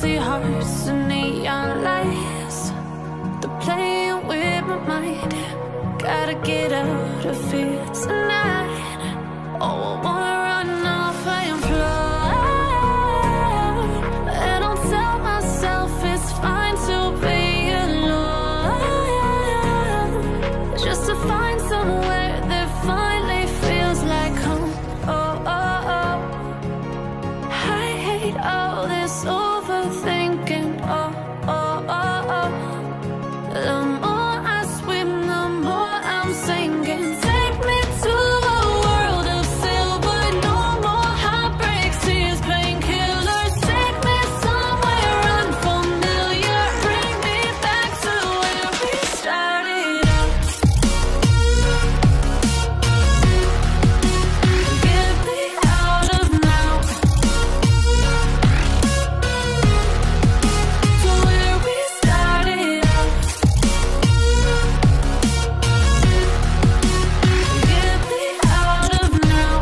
empty hearts and neon lights. They're playing with my mind. Gotta get out of here tonight. Oh, I wanna run off and fly. And I'll tell myself it's fine to be alone, just to find somewhere that finally feels like home. Oh, oh, oh. I hate all this overthinking. Oh, oh, oh, oh. The more I swim, the more I'm sinking. Take me to a world of silver. No more heartbreaks, tears, painkillers. Take me somewhere unfamiliar. Bring me back to where we started out. Get me out of now, to where we started out. Get me out of now,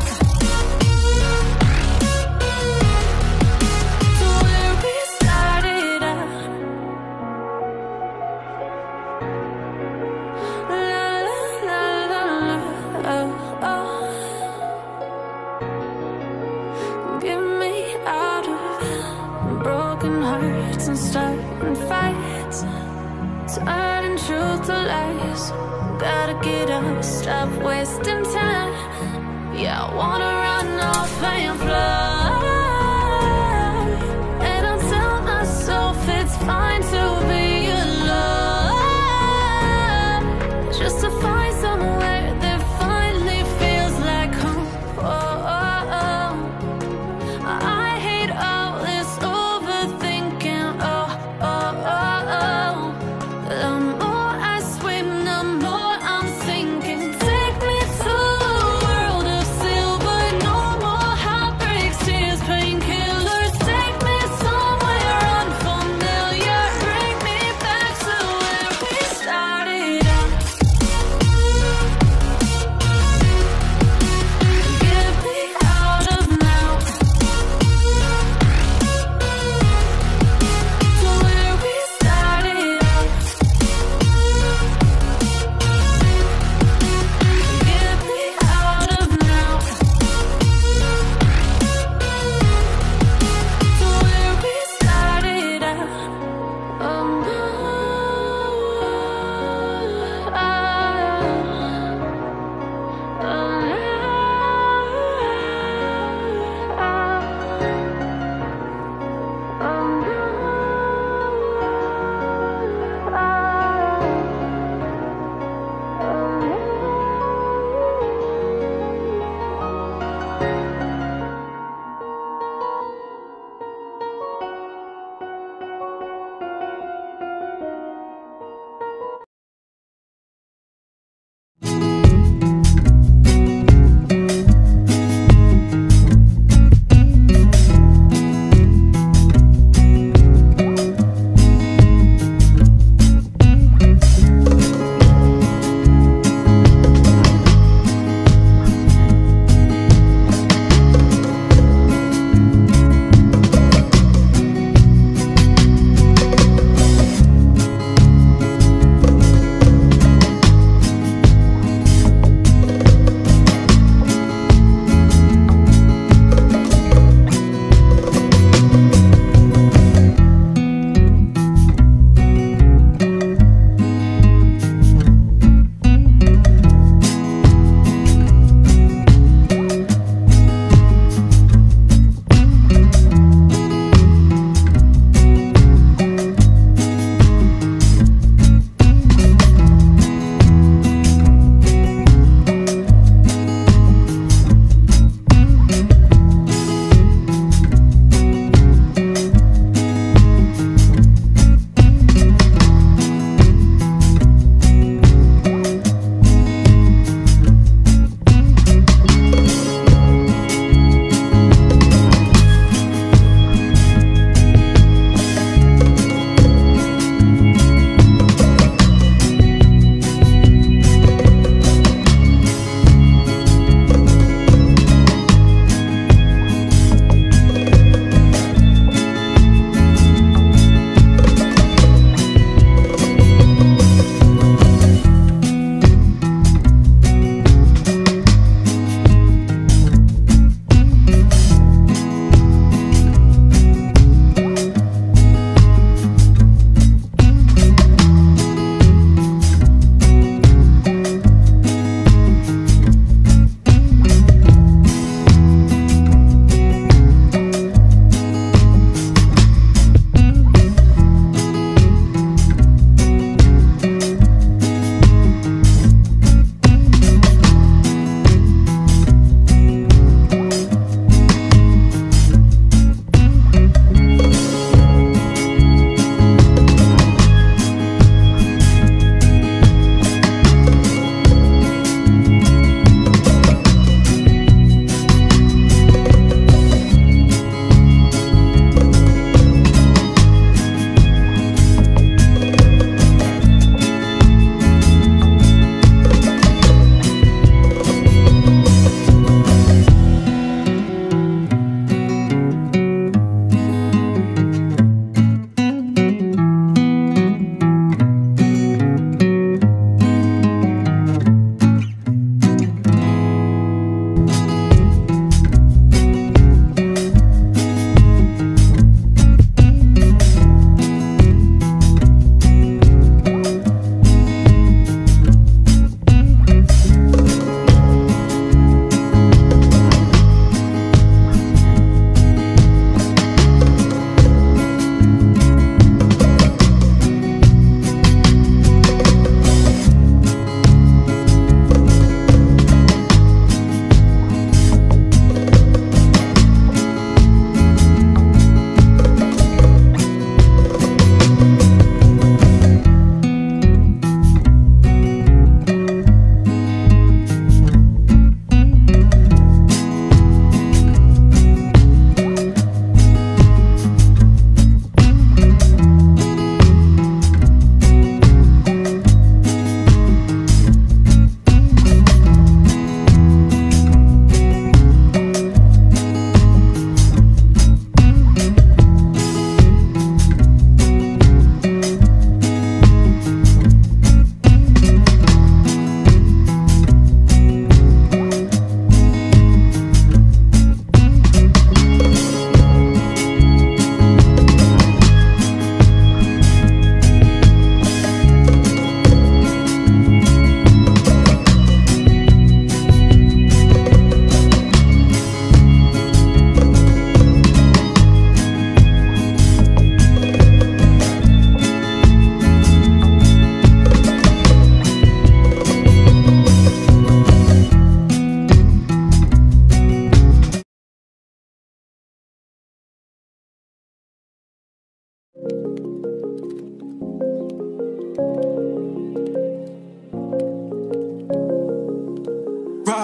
to where we started out. La la la la, oh, oh. Get me out of broken hearts and starting fights, turning truth to lies. Gotta get up, stop wasting time. Yeah, I wanna run off and fly. And I'll tell myself it's fine to be alone, just to find somewhere that finally feels like home. Oh, oh, oh. I hate all this overthinking. Oh, oh, oh, oh. The more I swim, the more I'm sinking. Take me to a world of silver. No more heartbreaks,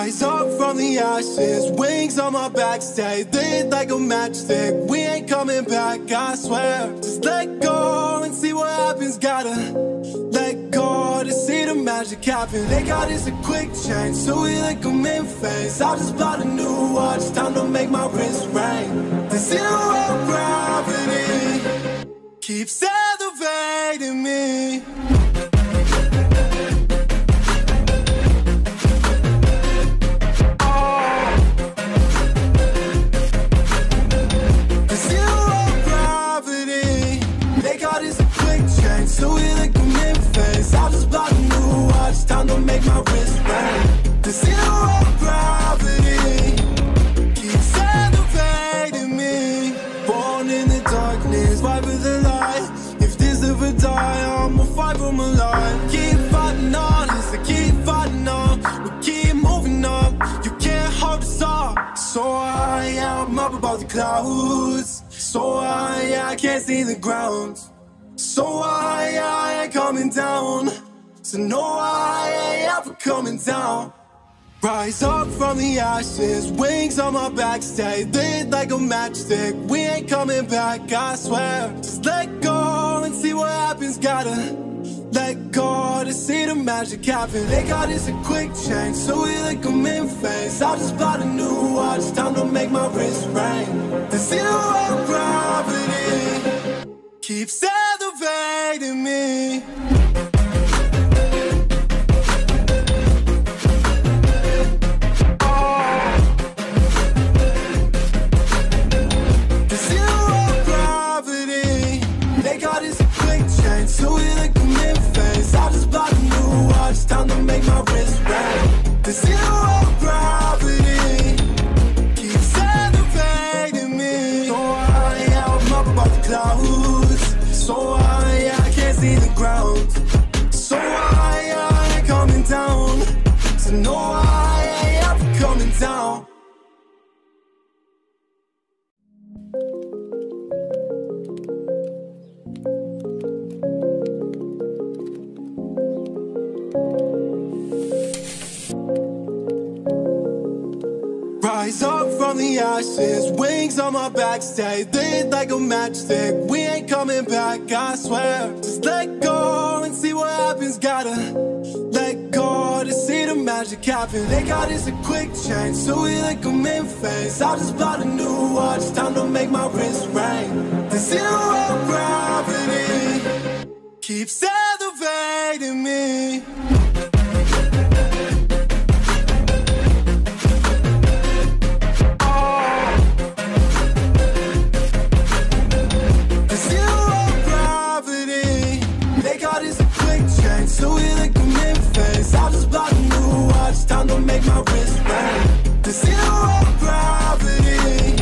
Rise up from the ashes, wings on my back, stay lit like a matchstick. We ain't coming back, I swear. Just let go and see what happens. Gotta let go to see the magic happen. They got us a quick change, so we like them in phase. I just bought a new watch, time to make my wrist ring. The zero gravity keeps elevating me. So we like them in phase. I just bought a new watch, time to make my wrist ring. The zero gravity keeps elevating me. Born in the darkness, fight with the light. If this ever die, I'ma fight for my life. Keep fighting on, yes, I keep fighting on. We keep moving up, you can't hold us up. So I'm up above the clouds. So I can't see the ground. So I ain't coming down. So no, I ain't ever coming down. Rise up from the ashes, wings on my back, stay lit like a matchstick. We ain't coming back, I swear. Just let go and see what happens. Gotta let go to see the magic happen. They got us a quick change, so we like them in phase. I just bought a new watch, time to make my wrist ring. The zero gravity keeps elevating me. The zero gravity, they got us a quick change, so we like them in phase. I just bought a new watch, time to make my wrist ring. The zero gravity keeps elevating me. So I'm up above the clouds. So I can't see the ground. So I ain't coming down. So no, I ain't ever coming down. Rise up from the ashes, wings on my back, stay lit like a matchstick. We ain't coming back, I swear. Just let go and see what happens. Gotta let go to see the magic happen. They got us a quick change, so we like them in phase. I just bought a new watch, time to make my wrist ring. The zero gravity keeps elevating me. So we like them in phase. I just bought a new watch, time to make my wrist ring. The zero gravity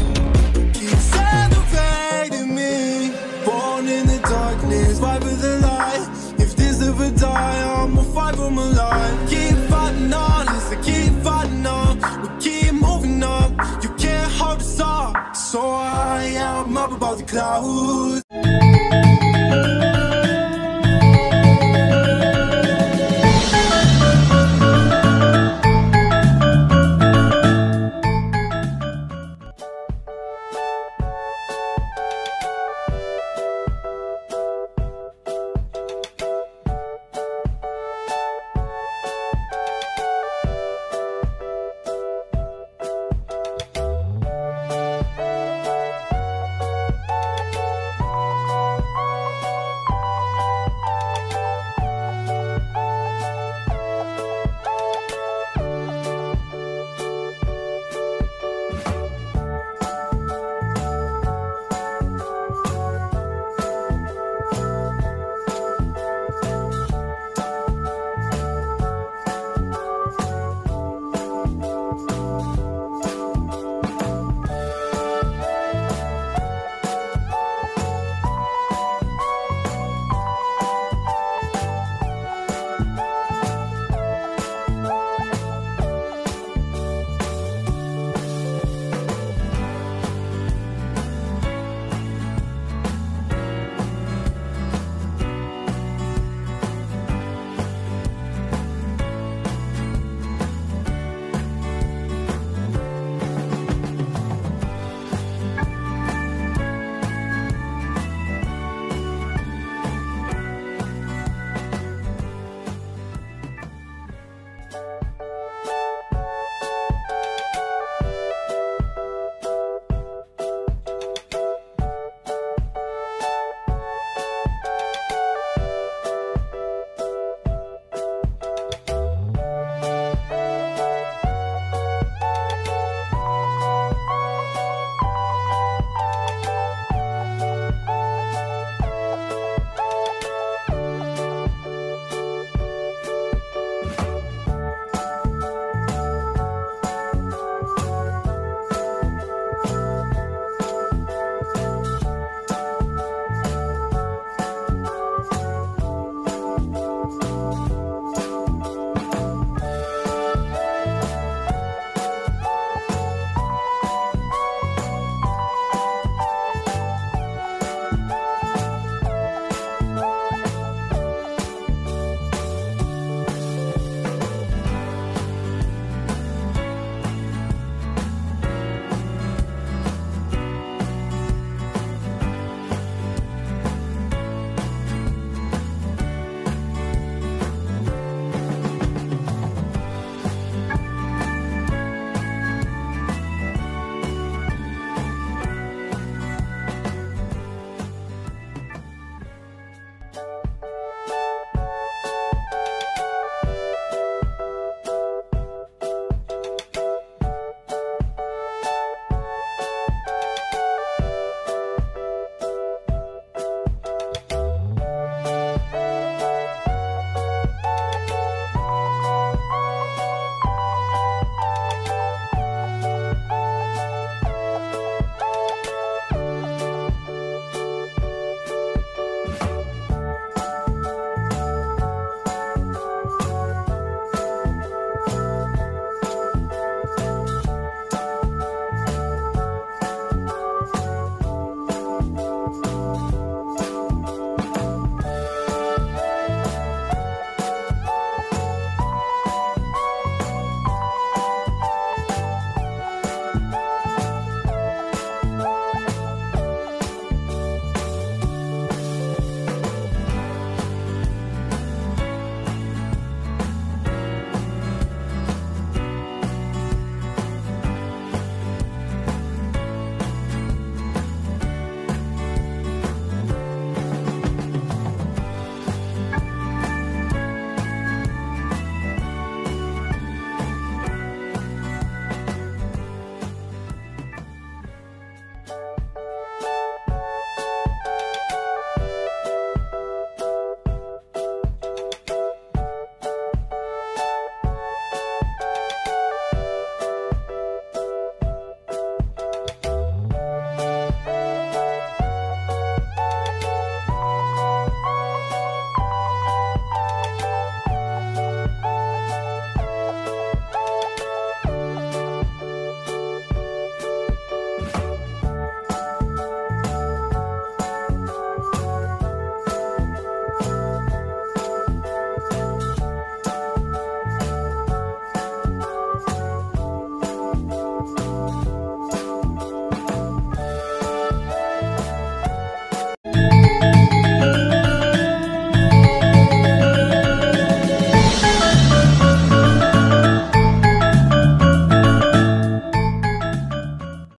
keeps elevating me. Born in the darkness, fight with the light. If this ever die, I'ma fight for my life. Keep fighting on, yes, I keep fighting on. We keep moving up, you can't hold us up. So I am up above the clouds.